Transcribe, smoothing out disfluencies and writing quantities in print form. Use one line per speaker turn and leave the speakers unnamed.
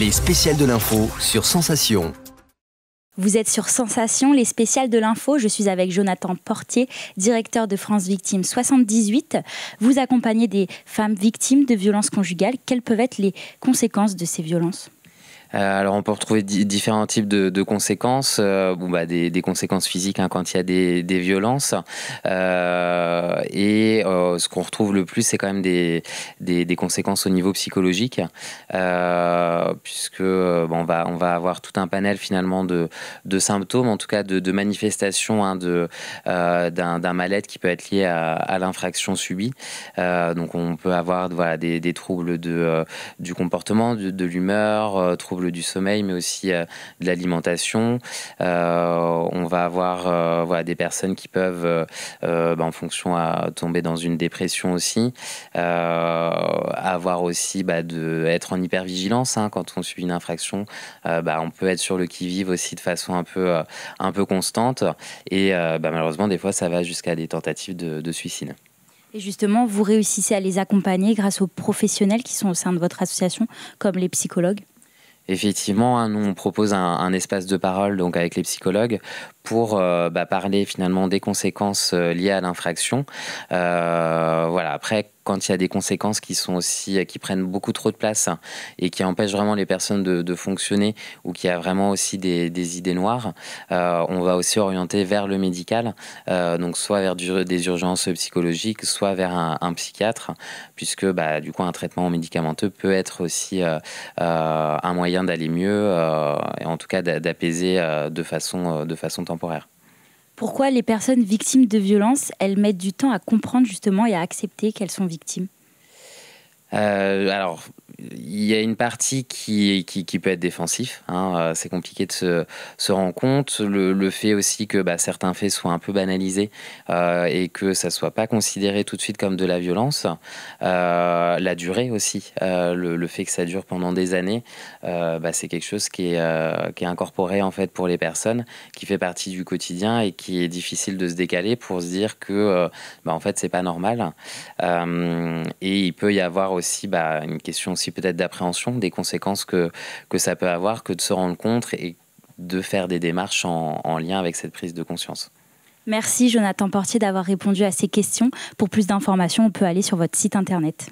Les spéciales de l'info sur Sensation.
Vous êtes sur Sensation, les spéciales de l'info. Je suis avec Jonathan Portier, directeur de France Victimes 78. Vous accompagnez des femmes victimes de violences conjugales. Quelles peuvent être les conséquences de ces violences ?
Alors on peut retrouver différents types de conséquences, des conséquences physiques quand il y a des violences, ce qu'on retrouve le plus c'est quand même des conséquences au niveau psychologique, puisque on va avoir tout un panel finalement de symptômes, en tout cas de manifestations d'un mal-être qui peut être lié à l'infraction subie. Donc on peut avoir des troubles du comportement, de l'humeur, troubles du sommeil, mais aussi de l'alimentation. On va avoir des personnes qui peuvent, en fonction, tomber dans une dépression aussi. Avoir aussi être en hypervigilance quand on subit une infraction. On peut être sur le qui-vive aussi de façon un peu constante. Et malheureusement, des fois, ça va jusqu'à des tentatives de suicide.
Et justement, vous réussissez à les accompagner grâce aux professionnels qui sont au sein de votre association, comme les psychologues ?
Effectivement, nous on propose un espace de parole donc avec les psychologues pour parler finalement des conséquences liées à l'infraction. Après, quand il y a des conséquences qui prennent beaucoup trop de place et qui empêchent vraiment les personnes de fonctionner, ou qui a vraiment aussi des idées noires, on va aussi orienter vers le médical, donc soit vers des urgences psychologiques, soit vers un psychiatre, puisque du coup un traitement médicamenteux peut être aussi un moyen d'aller mieux, et en tout cas d'apaiser de façon temporaire.
Pourquoi les personnes victimes de violences, elles mettent du temps à comprendre justement et à accepter qu'elles sont victimes ?
Alors, il y a une partie qui peut être défensif. C'est compliqué de se rendre compte. Le fait aussi que certains faits soient un peu banalisés et que ça ne soit pas considéré tout de suite comme de la violence. La durée aussi. Le fait que ça dure pendant des années, c'est quelque chose qui est incorporé en fait pour les personnes, qui fait partie du quotidien et qui est difficile de se décaler pour se dire que en fait c'est pas normal. Et il peut y avoir aussi une question aussi peut-être d'appréhension des conséquences que ça peut avoir, que de se rendre compte et de faire des démarches en lien avec cette prise de conscience.
Merci Jonathan Portier d'avoir répondu à ces questions. Pour plus d'informations, on peut aller sur votre site internet.